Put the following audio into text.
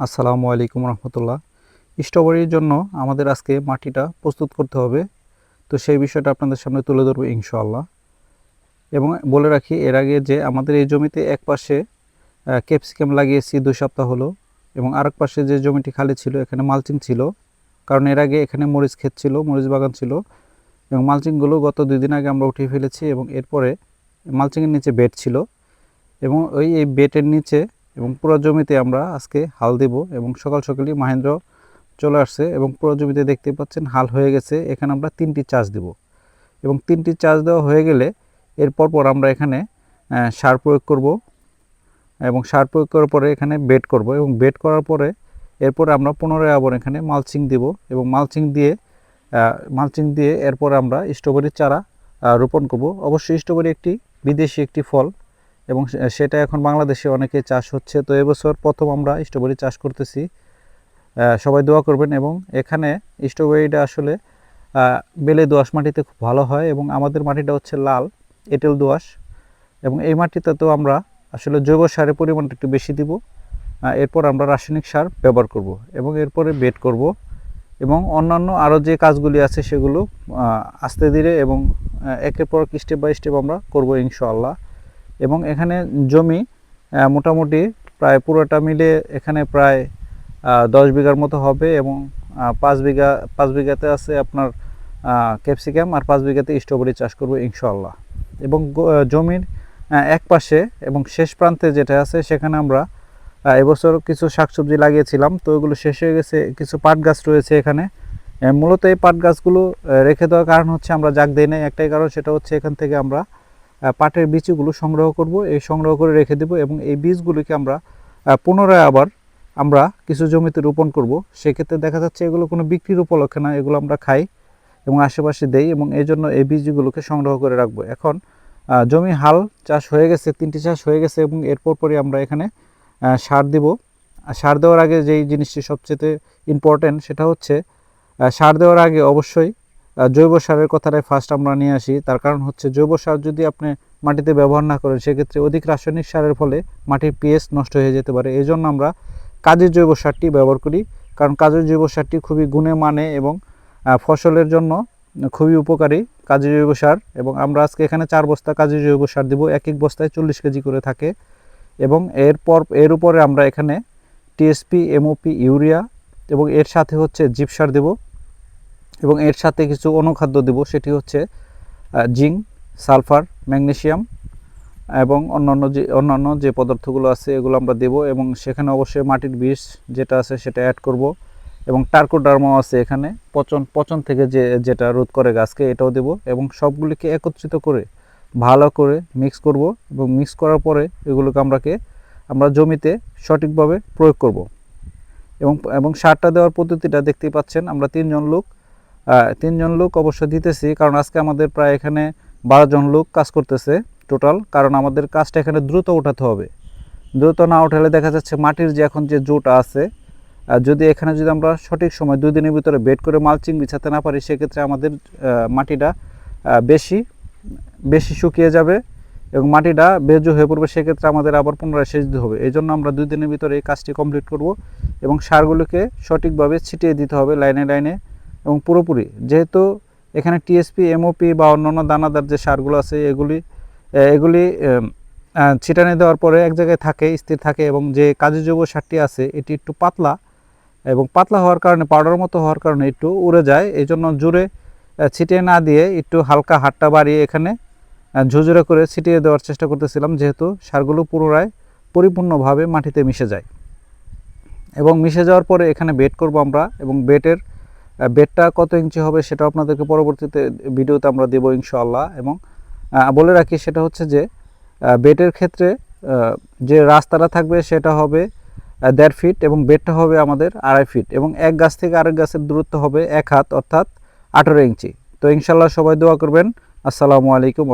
আসসালামু আলাইকুম রহমতুল্লাহ। স্ট্রবেরির জন্য আমাদের আজকে মাটিটা প্রস্তুত করতে হবে, তো সেই বিষয়টা আপনাদের সামনে তুলে ধরবো ইনশাআল্লাহ। এবং বলে রাখি, এর আগে যে আমাদের এই জমিতে এক পাশে ক্যাপসিকাম লাগিয়েছি 2 সপ্তাহ হলো, এবং আরেক পাশে যে জমিটি খালি ছিল এখানে মালচিং ছিল, কারণ এর আগে এখানে মরিচ ক্ষেত ছিল, মরিচ বাগান ছিল, এবং মালচিংগুলো গত 2 দিন আগে আমরা উঠিয়ে ফেলেছি। এবং এরপরে মালচিংয়ের নিচে বেড ছিল, এবং এই বেটের নিচে এবং পুরো জমিতে আমরা আজকে হাল দেব। এবং সকাল সকালই মাহেন্দ্র চলে আসছে এবং পুরো জমিতে দেখতে পাচ্ছেন হাল হয়ে গেছে। এখানে আমরা 3টি চাষ দেব, এবং 3টি চাষ দেওয়া হয়ে গেলে এরপর আমরা এখানে সার প্রয়োগ করব, এবং সার প্রয়োগ করার পরে এখানে বেড করব, এবং বেড করার পরে এরপরে আমরা পুনরায় আবার এখানে মালচিং দেব, এবং মালচিং দিয়ে এরপর আমরা স্ট্রবেরির চারা রোপণ করব। অবশ্যই স্ট্রবেরি একটি বিদেশি একটি ফল, এবং সেটা এখন বাংলাদেশে অনেকে চাষ হচ্ছে। তো এবছর প্রথম আমরা স্ট্রবেরি চাষ করতেছি, সবাই দোয়া করবেন। এবং এখানে স্ট্রবেরিটা আসলে বেলে দোআঁশ মাটিতে খুব ভালো হয়, এবং আমাদের মাটিটা হচ্ছে লাল এঁটেল দোআঁশ, এবং এই মাটিতে তো আমরা আসলে জৈব সারের পরিমাণটা একটু বেশি দিব। এরপর আমরা রাসায়নিক সার ব্যবহার করব, এবং এরপরে বেড করব, এবং অন্যান্য আরও যে কাজগুলি আছে সেগুলো আস্তে ধীরে এবং একের পর স্টেপ বাই স্টেপ আমরা করব ইনশাআল্লাহ। এবং এখানে জমি মোটামুটি প্রায় পুরোটা মিলে এখানে প্রায় 10 বিঘার মতো হবে, এবং 5 বিঘাতে আছে আপনার ক্যাপসিকাম, আর 5 বিঘাতে স্ট্রবেরি চাষ করবো ইনশাআল্লাহ। এবং জমির এক পাশে এবং শেষ প্রান্তে যেটা আছে সেখানে আমরা এবছর কিছু শাকসবজি লাগিয়েছিলাম, তো ওগুলো শেষ হয়ে গেছে। কিছু পাট গাছ রয়েছে এখানে। মূলত এই পাট গাছগুলো রেখে দেওয়ার কারণ হচ্ছে আমরা জাগ দেই না, একটাই কারণ, সেটা হচ্ছে এখান থেকে আমরা পাটের বীজগুলো সংগ্রহ করব, এই সংগ্রহ করে রেখে দেব, এবং এই বীজগুলিকে আমরা পুনরায় আবার আমরা কিছু জমিতে রোপণ করব। সেক্ষেত্রে দেখা যাচ্ছে এগুলো কোনো বিক্রির উপলক্ষে না, এগুলো আমরা খাই এবং আশেপাশে দেই, এবং এই জন্য এই বীজগুলোকে সংগ্রহ করে রাখবো। এখন জমি হাল চাষ হয়ে গেছে, 3টি চাষ হয়ে গেছে, এবং এরপর পরই আমরা এখানে সার দিব। সার দেওয়ার আগে যেই জিনিসটি সবচেয়ে ইম্পর্টেন্ট সেটা হচ্ছে সার দেওয়ার আগে অবশ্যই জৈব সারের কথাটাই ফার্স্ট আমরা নিয়ে আসি। তার কারণ হচ্ছে জৈব সার যদি আপনি মাটিতে ব্যবহার না করেন সেক্ষেত্রে অধিক রাসায়নিক সারের ফলে মাটির পিএইচ নষ্ট হয়ে যেতে পারে। এই জন্য আমরা কাজের জৈব সারটি ব্যবহার করি, কারণ কাজের জৈব সারটি খুবই গুণে মানে এবং ফসলের জন্য খুবই উপকারী কাজের জৈব সার। এবং আমরা আজকে এখানে 4 বস্তা কাজের জৈব সার দেবো, এক এক বস্তায় 40 কেজি করে থাকে। এবং এর উপরে আমরা এখানে টিএসপি, এমওপি, ইউরিয়া, এবং এর সাথে হচ্ছে জিপসার দেব, এবং এর সাথে কিছু অনুখাদ্য দেব, সেটি হচ্ছে জিঙ্ক, সালফার, ম্যাগনেসিয়াম, এবং অন্যান্য যে পদার্থগুলো আছে এগুলো আমরা দেব। এবং সেখানে অবশ্যই মাটির বিষ যেটা আছে সেটা অ্যাড করব, এবং টার্কোডার্মাও আছে এখানে, পচন থেকে যেটা রোধ করে গাছকে, এটাও দেব। এবং সবগুলিকে একত্রিত করে ভালো করে মিক্স করব, এবং মিক্স করার পরে এগুলোকে আমরা জমিতে সঠিকভাবে প্রয়োগ করব। এবং সারটা দেওয়ার পদ্ধতিটা দেখতেই পাচ্ছেন, আমরা 3জন লোক অবশ্য দিতেছি, কারণ আজকে আমাদের প্রায় এখানে 12 জন লোক কাজ করতেছে টোটাল, কারণ আমাদের কাজটা এখানে দ্রুত উঠাতে হবে। দ্রুত না উঠালে দেখা যাচ্ছে মাটির যে এখন যে জোটা আছে, যদি আমরা সঠিক সময় 2 দিনের ভিতরে বেড করে মালচিং বিছাতে না পারি সেক্ষেত্রে আমাদের মাটিটা বেশি শুকিয়ে যাবে এবং মাটিটা বেজু হয়ে পড়বে। সেক্ষেত্রে আমাদের আবার পুনরায় সেচ দিতে হবে। এই জন্য আমরা 2 দিনের ভিতরে এই কাজটি কমপ্লিট করব, এবং সারগুলোকে সঠিকভাবে ছিটিয়ে দিতে হবে লাইনে লাইনে এবং পুরোপুরি। যেহেতু এখানে টিএসপি, এমওপি বা অন্যান্য দানাদার যে সারগুলো আছে এগুলি ছিটানে দেওয়ার পরে এক জায়গায় থাকে, স্থির থাকে, এবং যে কাজের জৈব সারটি আছে এটি একটু পাতলা, এবং পাতলা হওয়ার কারণে পাউডার মতো হওয়ার কারণে একটু উড়ে যায়। এই জন্য জোরে ছিটিয়ে না দিয়ে একটু হালকা হাতটা বাড়িয়ে এখানে ঝুরঝুরে করে ছিটিয়ে দেওয়ার চেষ্টা করতেছিলাম, যেহেতু সারগুলো পুনরায় পরিপূর্ণভাবে মাটিতে মিশে যায়। এবং মিশে যাওয়ার পরে এখানে বেড করব আমরা, এবং বেডটা কত ইঞ্চি হবে সেটা আপনাদেরকে পরবর্তীতে ভিডিওতে আমরা দেবো ইনশাআল্লাহ। এবং বলে রাখি সেটা হচ্ছে যে বেডের ক্ষেত্রে যে রাস্তাটা থাকবে সেটা হবে 1.5 ফিট, এবং বেডটা হবে আমাদের 2.5 ফিট, এবং এক গাছ থেকে আরেক গাছের দূরত্ব হবে 1 হাত, অর্থাৎ 18 ইঞ্চি। তো ইনশাআল্লাহ সবাই দোয়া করবেন। আসসালামু আলাইকুম।